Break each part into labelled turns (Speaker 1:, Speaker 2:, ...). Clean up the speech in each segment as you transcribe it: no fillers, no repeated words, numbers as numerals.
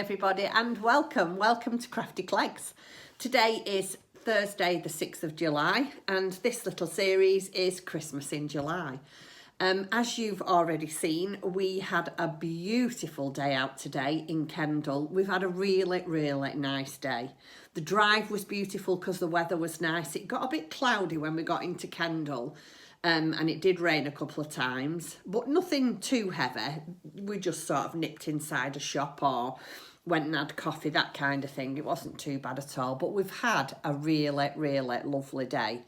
Speaker 1: everybody, and welcome to Crafty Clegs. Today is Thursday the 6th of July, and this little series is Christmas in July. As you've already seen, we had a beautiful day out today in Kendall. We've had a really nice day. The drive was beautiful because the weather was nice. It got a bit cloudy when we got into Kendall. And it did rain a couple of times, but nothing too heavy. We just sort of nipped inside a shop or went and had coffee, that kind of thing. It wasn't too bad at all, but we've had a really lovely day.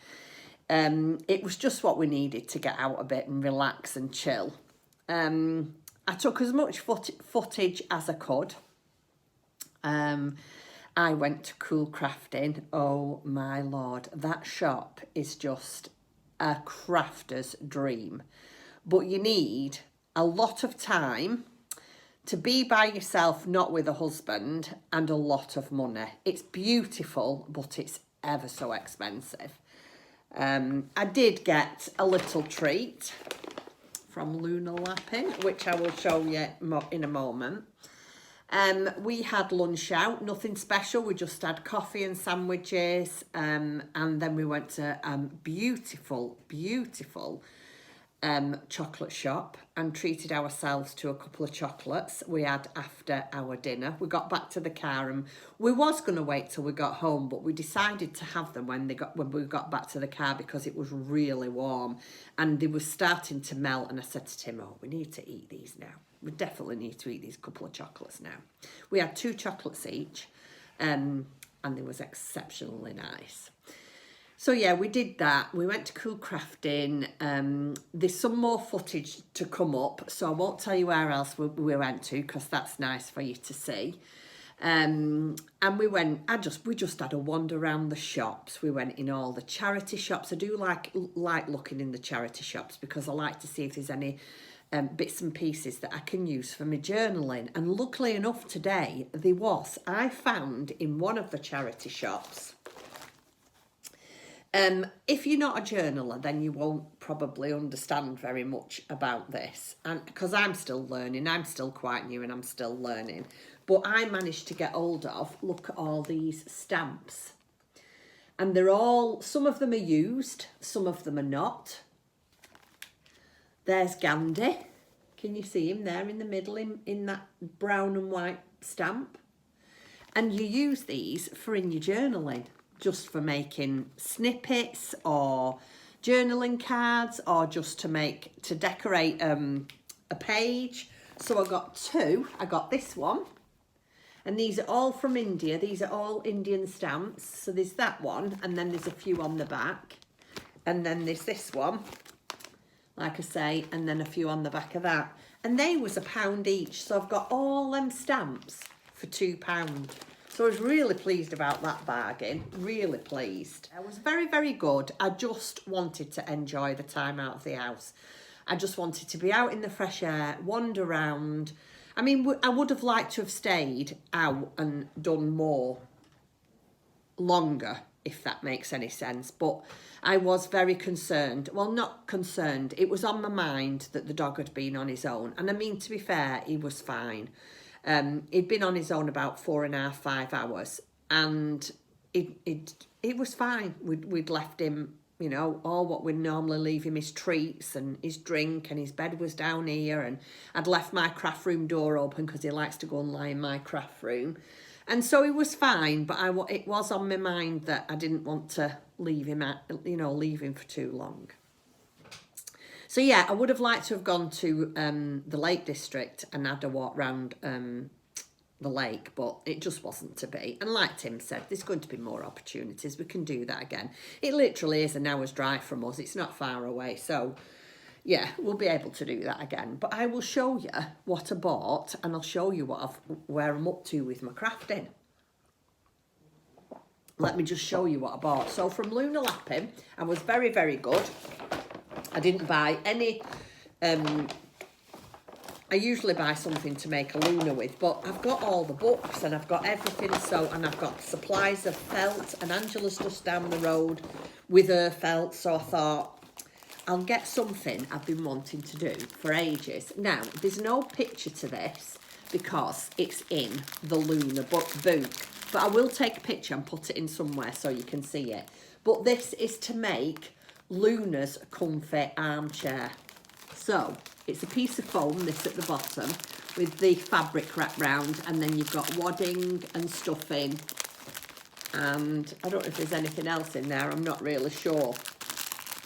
Speaker 1: It was just what we needed to get out a bit and relax and chill. I took as much footage as I could. I went to Cool Crafting. Oh my lord, that shop is just a crafter's dream, but you need a lot of time to be by yourself, not with a husband, and a lot of money. It's beautiful, but it's ever so expensive. I did get a little treat from Luna Lapping, which I will show you in a moment. We had lunch out, nothing special. We just had coffee and sandwiches, and then we went to a beautiful chocolate shop and treated ourselves to a couple of chocolates we had after our dinner. We got back to the car and we was going to wait till we got home, but we decided to have them when we got back to the car because it was really warm and they were starting to melt. And I said to Tim, oh, we need to eat these now. We definitely need to eat these couple of chocolates now. We had 2 chocolates each, and they was exceptionally nice. So yeah, we did that. We went to Cool Crafting. There's some more footage to come up, so I won't tell you where else we went to because that's nice for you to see. And we just had a wander around the shops. We went in all the charity shops. I do like looking in the charity shops because I like to see if there's any bits and pieces that I can use for my journaling. And luckily enough today, I found in one of the charity shops. If you're not a journaler, then you won't probably understand very much about this. And because I'm still learning, I'm still quite new and I'm still learning. But I managed to get hold of, look at all these stamps. And some of them are used, some of them are not. There's Gandhi. Can you see him there in the middle in that brown and white stamp? And you use these for in your journaling, just for making snippets or journaling cards or just to decorate a page. So I got 2. I got this one. And these are all from India. These are all Indian stamps. So there's that one and then there's a few on the back. And then there's this one, like I say, and then a few on the back of that. And they was £1 each. So I've got all them stamps for £2. So I was really pleased about that bargain, really pleased. I was very good. I just wanted to enjoy the time out of the house. I just wanted to be out in the fresh air, wander around. I mean, I would have liked to have stayed out and done more longer, if that makes any sense. But I was very concerned. Well, not concerned. It was on my mind that the dog had been on his own. And I mean, to be fair, he was fine. He'd been on his own about 4.5–5 hours, and it was fine. We'd left him, you know, all what we'd normally leave him, his treats and his drink, and his bed was down here, and I'd left my craft room door open because he likes to go and lie in my craft room. And so he was fine, but it was on my mind that I didn't want to leave him for too long. So yeah, I would have liked to have gone to the Lake District and had a walk round the lake, but it just wasn't to be. And like Tim said, there's going to be more opportunities. We can do that again. It literally is an hour's drive from us. It's not far away. So yeah, we'll be able to do that again. But I will show you what I bought and I'll show you where I'm up to with my crafting. Let me just show you what I bought. So from Luna Lapping, I was very good. I didn't buy any, I usually buy something to make a Luna with, but I've got all the books and I've got everything, and I've got supplies of felt, and Angela's just down the road with her felt, so I thought I'll get something I've been wanting to do for ages. Now, there's no picture to this, because it's in the Luna book. But I will take a picture and put it in somewhere so you can see it. But this is to make Luna's comfy armchair. So it's a piece of foam, this at the bottom, with the fabric wrapped round, and then you've got wadding and stuffing, and I don't know if there's anything else in there, I'm not really sure.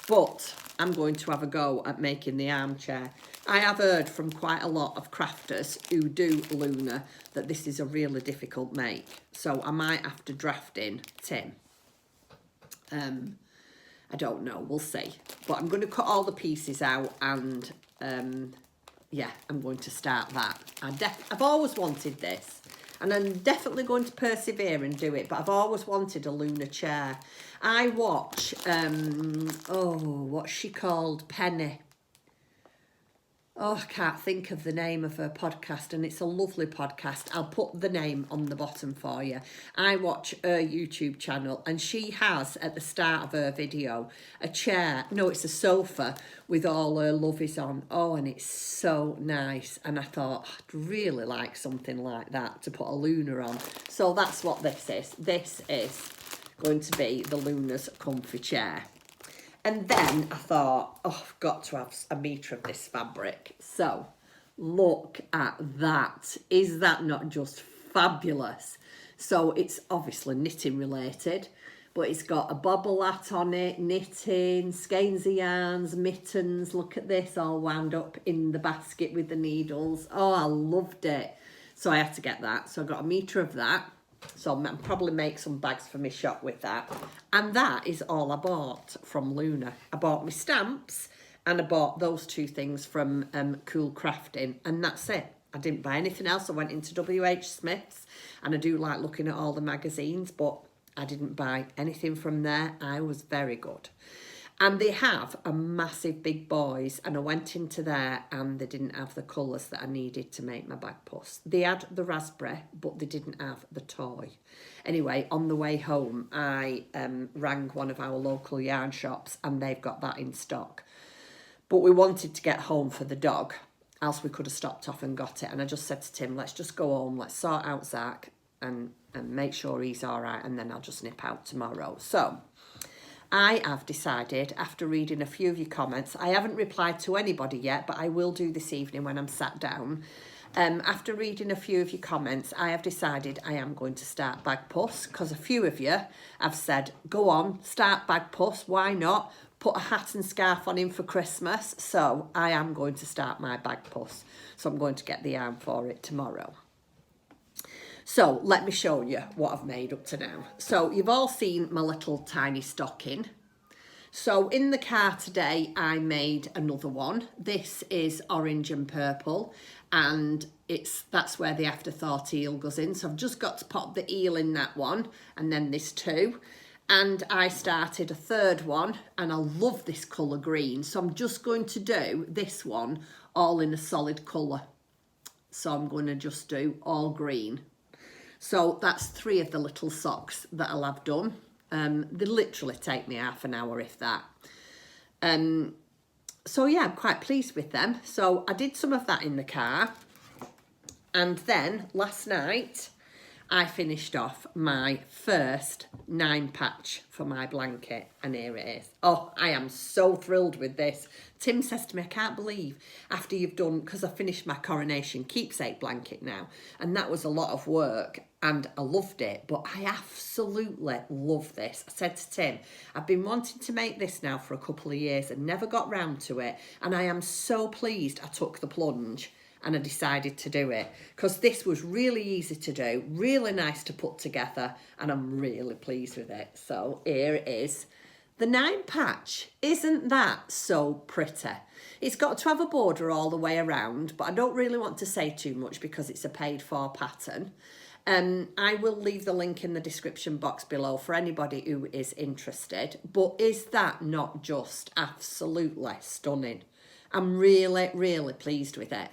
Speaker 1: But I'm going to have a go at making the armchair. I have heard from quite a lot of crafters who do Luna that this is a really difficult make. So I might have to draft in Tim. I don't know, we'll see. But I'm going to cut all the pieces out and yeah, I'm going to start that. I've always wanted this. And I'm definitely going to persevere and do it, but I've always wanted a Luna chair. I watch, what's she called? Penny. Oh, I can't think of the name of her podcast, and it's a lovely podcast. I'll put the name on the bottom for you. I watch her YouTube channel, and she has, at the start of her video, a chair. No, it's a sofa with all her lovies on. Oh, and it's so nice. And I thought, I'd really like something like that to put a Luna on. So that's what this is. This is going to be the Luna's comfy chair. And then I thought, oh, I've got to have a metre of this fabric. So look at that. Is that not just fabulous? So it's obviously knitting related, but it's got a bobble hat on it, knitting, skeins of yarns, mittens. Look at this, all wound up in the basket with the needles. Oh, I loved it. So I had to get that. So I got a metre of that. So I'll probably make some bags for my shop with that. And that is all I bought from Luna. I bought my stamps and I bought those two things from Cool Crafting, and that's it. I didn't buy anything else. I went into WH Smith's, and I do like looking at all the magazines, but I didn't buy anything from there. I was very good. And they have a massive big boys, and I went into there and they didn't have the colours that I needed to make my bag puss. They had the raspberry, but they didn't have the toy. Anyway, on the way home, I rang one of our local yarn shops and they've got that in stock. But we wanted to get home for the dog, else we could have stopped off and got it. And I just said to Tim, let's just go home, let's sort out Zach and make sure he's all right, and then I'll just nip out tomorrow. So I have decided, after reading a few of your comments, I haven't replied to anybody yet, but I will do this evening when I'm sat down. After reading a few of your comments, I have decided I am going to start Bag Puss, because a few of you have said, go on, start Bag Puss, why not? Put a hat and scarf on him for Christmas. So I am going to start my Bag Puss. So I'm going to get the yarn for it tomorrow. So let me show you what I've made up to now. So you've all seen my little tiny stocking. So in the car today, I made another one. This is orange and purple, and that's where the afterthought eel goes in. So I've just got to pop the eel in that one, and then this too. And I started a third one, and I love this colour green. So I'm just going to do this one all in a solid colour. So I'm going to just do all green. So that's 3 of the little socks that I'll have done. They literally take me half an hour, if that. So yeah, I'm quite pleased with them. So I did some of that in the car. And then last night, I finished off my first 9 patch for my blanket, and here it is. Oh, I am so thrilled with this. Tim says to me, I can't believe after you've done, because I finished my coronation keepsake blanket now, and that was a lot of work, and I loved it, but I absolutely love this. I said to Tim, I've been wanting to make this now for a couple of years and never got round to it, and I am so pleased I took the plunge and I decided to do it, because this was really easy to do, really nice to put together, and I'm really pleased with it. So here it is, the 9 patch. Isn't that so pretty? It's got to have a border all the way around, but I don't really want to say too much because it's a paid for pattern. I will leave the link in the description box below for anybody who is interested. But is that not just absolutely stunning? I'm really, really pleased with it.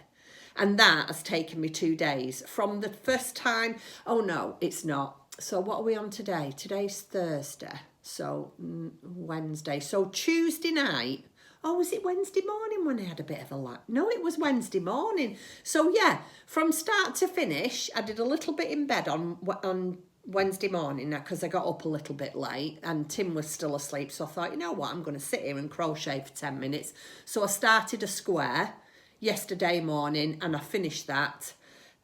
Speaker 1: And that has taken me 2 days from the first time. Oh no, it's not. So what are we on today? Today's Thursday. So Wednesday. So Tuesday night. Or was it Wednesday morning when I had a bit of a lag? No, it was Wednesday morning. So yeah, from start to finish, I did a little bit in bed on Wednesday morning because I got up a little bit late and Tim was still asleep. So I thought, you know what, I'm going to sit here and crochet for 10 minutes. So I started a square yesterday morning and I finished that.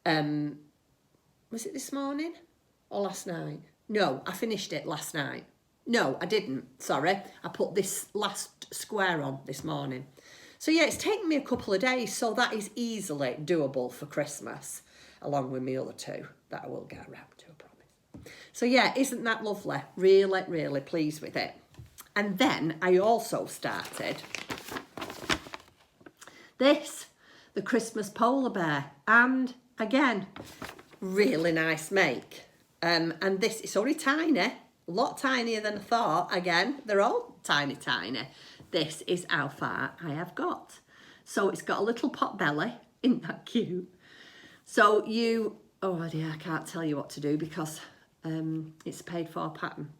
Speaker 1: Was it this morning or last night? No, I finished it last night. No, I didn't. Sorry. I put this last square on this morning. So yeah, it's taken me a couple of days. So that is easily doable for Christmas, along with my other two that I will get around to, I promise. So yeah, isn't that lovely? Really, really pleased with it. And then I also started this, the Christmas polar bear. And again, really nice make. And this, it's only tiny, a lot tinier than I thought. Again, they're all tiny, tiny. This is how far I have got. So it's got a little pot belly. Isn't that cute? So you, oh dear, I can't tell you what to do because it's a paid for pattern.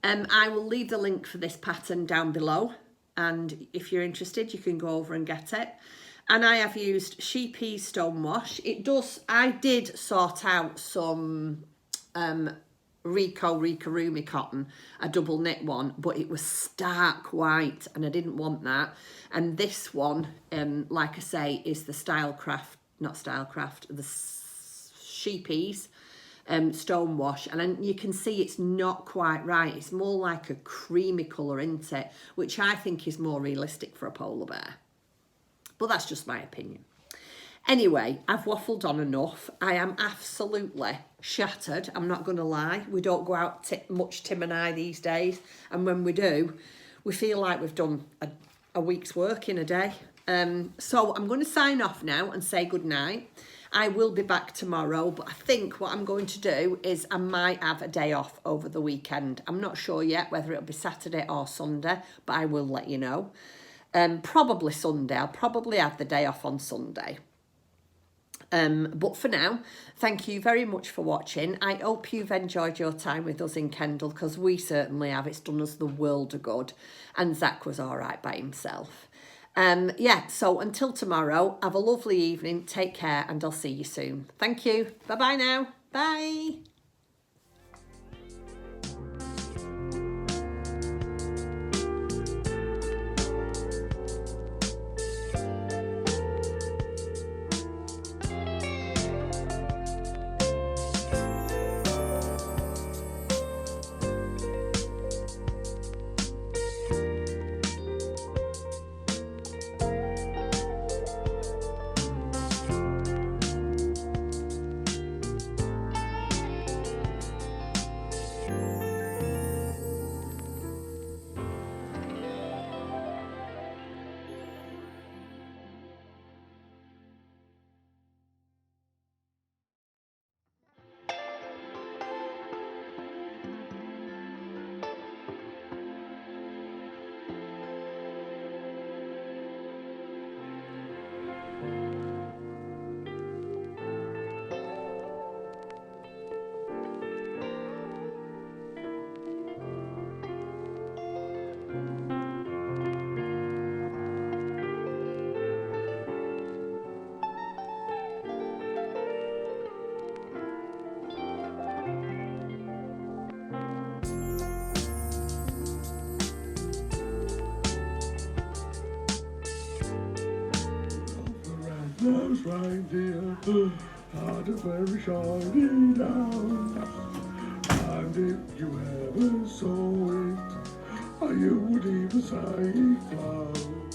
Speaker 1: I will leave the link for this pattern down below. And if you're interested, you can go over and get it. And I have used sheepy stonewash. I did sort out some Rico-Rumi cotton, a double knit one, but it was stark white and I didn't want that. And this one, like I say, is the the sheepy's stonewash. And you can see it's not quite right. It's more like a creamy colour, isn't it? Which I think is more realistic for a polar bear. But that's just my opinion. Anyway, I've waffled on enough. I am absolutely shattered. I'm not going to lie. We don't go out much, Tim and I, these days. And when we do, we feel like we've done a week's work in a day. So I'm going to sign off now and say good night. I will be back tomorrow, but I think what I'm going to do is I might have a day off over the weekend. I'm not sure yet whether it'll be Saturday or Sunday, but I will let you know. Probably Sunday. I'll probably have the day off on Sunday. But for now, thank you very much for watching. I hope you've enjoyed your time with us in Kendal, because we certainly have. It's done us the world of good. And Zach was all right by himself. Yeah, so until tomorrow, have a lovely evening. Take care and I'll see you soon. Thank you. Bye-bye now. Bye.
Speaker 2: Those reindeer had a very shiny nose, and if you ever saw it, you would even say it glows.